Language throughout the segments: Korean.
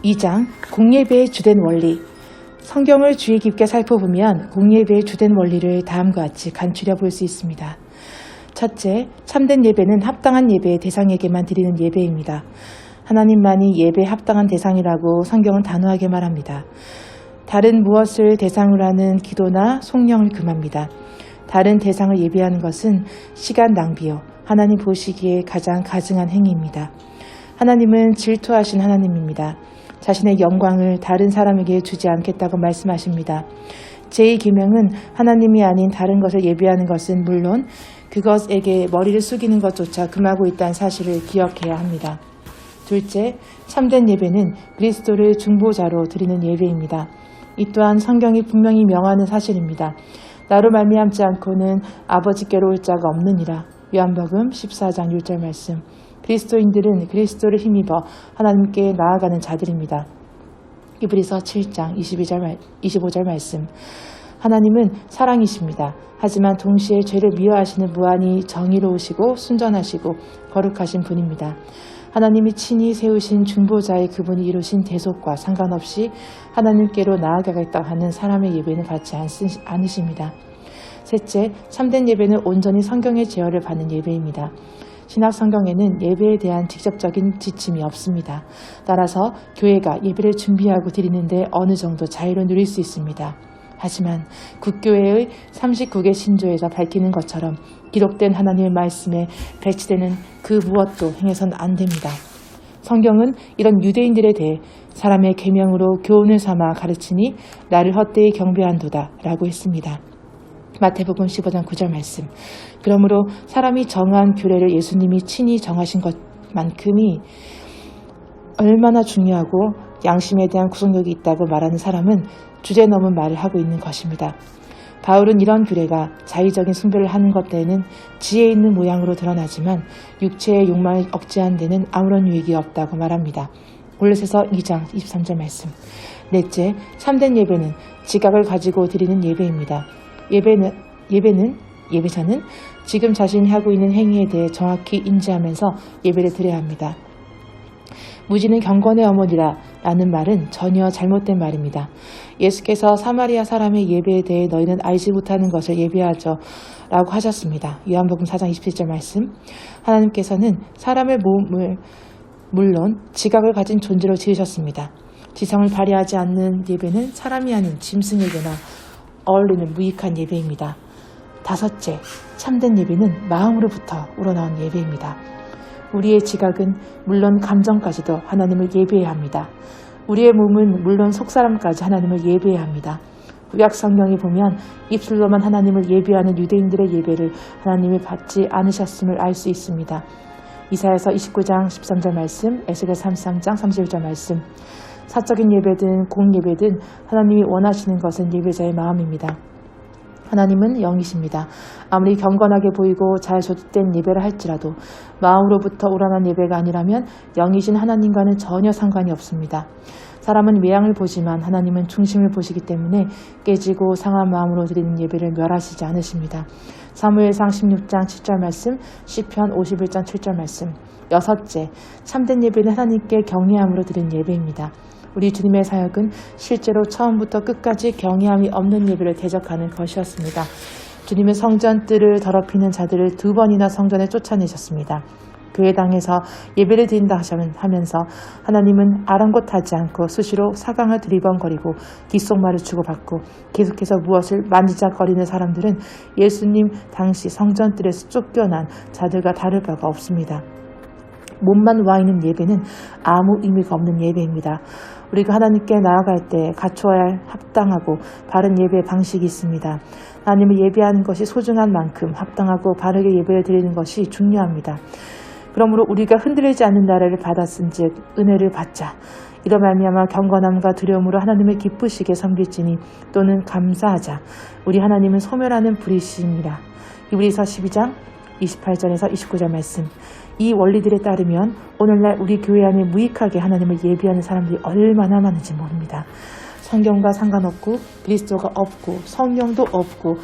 2장 공예배의 주된 원리. 성경을 주의 깊게 살펴보면 공예배의 주된 원리를 다음과 같이 간추려 볼 수 있습니다. 첫째, 참된 예배는 합당한 예배의 대상에게만 드리는 예배입니다. 하나님만이 예배에 합당한 대상이라고 성경은 단호하게 말합니다. 다른 무엇을 대상으로 하는 기도나 송영을 금합니다. 다른 대상을 예배하는 것은 시간 낭비요, 하나님 보시기에 가장 가증한 행위입니다. 하나님은 질투하신 하나님입니다. 자신의 영광을 다른 사람에게 주지 않겠다고 말씀하십니다. 제2계명은 하나님이 아닌 다른 것을 예배하는 것은 물론 그것에게 머리를 숙이는 것조차 금하고 있다는 사실을 기억해야 합니다. 둘째, 참된 예배는 그리스도를 중보자로 드리는 예배입니다. 이 또한 성경이 분명히 명하는 사실입니다. 나로 말미암지 않고는 아버지께로 올 자가 없느니라. 요한복음 14장 6절 말씀. 그리스도인들은 그리스도를 힘입어 하나님께 나아가는 자들입니다. 이브리서 7장 25절 말씀. 하나님은 사랑이십니다. 하지만 동시에 죄를 미워하시는 무한히 정의로우시고 순전하시고 거룩하신 분입니다. 하나님이 친히 세우신 중보자의 그분이 이루신 대속과 상관없이 하나님께로 나아가겠다 하는 사람의 예배는 받지 않으십니다. 셋째, 참된 예배는 온전히 성경의 제어를 받는 예배입니다. 신약 성경에는 예배에 대한 직접적인 지침이 없습니다. 따라서 교회가 예배를 준비하고 드리는데 어느 정도 자유를 누릴 수 있습니다. 하지만 국교회의 39개 신조에서 밝히는 것처럼 기록된 하나님의 말씀에 배치되는 그 무엇도 행해서는 안 됩니다. 성경은 이런 유대인들에 대해 사람의 계명으로 교훈을 삼아 가르치니 나를 헛되이 경배한도다 라고 했습니다. 마태복음 15장 9절 말씀. 그러므로 사람이 정한 규례를 예수님이 친히 정하신 것만큼이 얼마나 중요하고 양심에 대한 구속력이 있다고 말하는 사람은 주제 넘은 말을 하고 있는 것입니다. 바울은 이런 규례가 자의적인 숭배를 하는 것 때에는 지혜 있는 모양으로 드러나지만 육체의 욕망을 억제하는 데는 아무런 유익이 없다고 말합니다. 골로새서 2장 23절 말씀. 넷째, 참된 예배는 지각을 가지고 드리는 예배입니다. 예배자는 지금 자신이 하고 있는 행위에 대해 정확히 인지하면서 예배를 드려야 합니다. 무지는 경건의 어머니라 라는 말은 전혀 잘못된 말입니다. 예수께서 사마리아 사람의 예배에 대해 너희는 알지 못하는 것을 예배하죠 라고 하셨습니다. 요한복음 4장 27절 말씀. 하나님께서는 사람의 몸을 물론 지각을 가진 존재로 지으셨습니다. 지성을 발휘하지 않는 예배는 사람이 아닌 짐승에게나 어울리는 무익한 예배입니다. 다섯째, 참된 예배는 마음으로부터 우러나온 예배입니다. 우리의 지각은 물론 감정까지도 하나님을 예배해야 합니다. 우리의 몸은 물론 속사람까지 하나님을 예배해야 합니다. 구약 성경에 보면 입술로만 하나님을 예배하는 유대인들의 예배를 하나님이 받지 않으셨음을 알 수 있습니다. 이사야서 29장 13절 말씀, 에스겔 33장 31절 말씀. 사적인 예배든 공예배든 하나님이 원하시는 것은 예배자의 마음입니다. 하나님은 영이십니다. 아무리 경건하게 보이고 잘 조직된 예배를 할지라도 마음으로부터 우러난 예배가 아니라면 영이신 하나님과는 전혀 상관이 없습니다. 사람은 외양을 보지만 하나님은 중심을 보시기 때문에 깨지고 상한 마음으로 드리는 예배를 멸하시지 않으십니다. 사무엘상 16장 7절 말씀, 시편 51장 7절 말씀. 여섯째, 참된 예배는 하나님께 경외함으로 드리는 예배입니다. 우리 주님의 사역은 실제로 처음부터 끝까지 경외함이 없는 예배를 대적하는 것이었습니다. 주님은 성전 뜰을 더럽히는 자들을 2번이나 성전에 쫓아내셨습니다. 교회당에서 예배를 드린다 하면서 하나님은 아랑곳하지 않고 수시로 사강을 두리번거리고 귓속말을 주고받고 계속해서 무엇을 만지작거리는 사람들은 예수님 당시 성전 뜰에서 쫓겨난 자들과 다를 바가 없습니다. 몸만 와 있는 예배는 아무 의미가 없는 예배입니다. 우리가 하나님께 나아갈 때 갖추어야 할 합당하고 바른 예배 방식이 있습니다. 하나님을 예배하는 것이 소중한 만큼 합당하고 바르게 예배를 드리는 것이 중요합니다. 그러므로 우리가 흔들리지 않는 나라를 받았은즉 은혜를 받자. 이로 말미암아 경건함과 두려움으로 하나님을 기쁘시게 섬길지니 또는 감사하자. 우리 하나님은 소멸하는 불이시입니다. 이브리서 12장 28절에서 29절 말씀. 이 원리들에 따르면 오늘날 우리 교회 안에 무익하게 하나님을 예배하는 사람들이 얼마나 많은지 모릅니다. 성경과 상관없고 그리스도가 없고 성령도 없고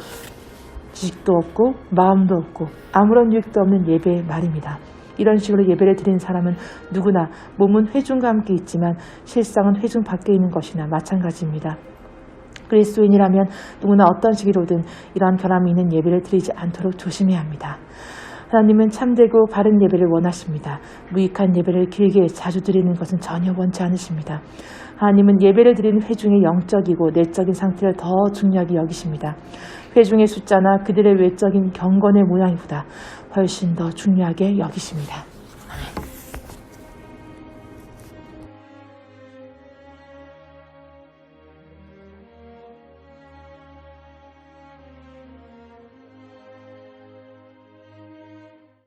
지식도 없고 마음도 없고 아무런 유익도 없는 예배 말입니다. 이런 식으로 예배를 드리는 사람은 누구나 몸은 회중과 함께 있지만 실상은 회중 밖에 있는 것이나 마찬가지입니다. 그리스도인이라면 누구나 어떤 시기로든 이러한 결함이 있는 예배를 드리지 않도록 조심해야 합니다. 하나님은 참되고 바른 예배를 원하십니다. 무익한 예배를 길게 자주 드리는 것은 전혀 원치 않으십니다. 하나님은 예배를 드리는 회중의 영적이고 내적인 상태를 더 중요하게 여기십니다. 회중의 숫자나 그들의 외적인 경건의 모양보다 훨씬 더 중요하게 여기십니다.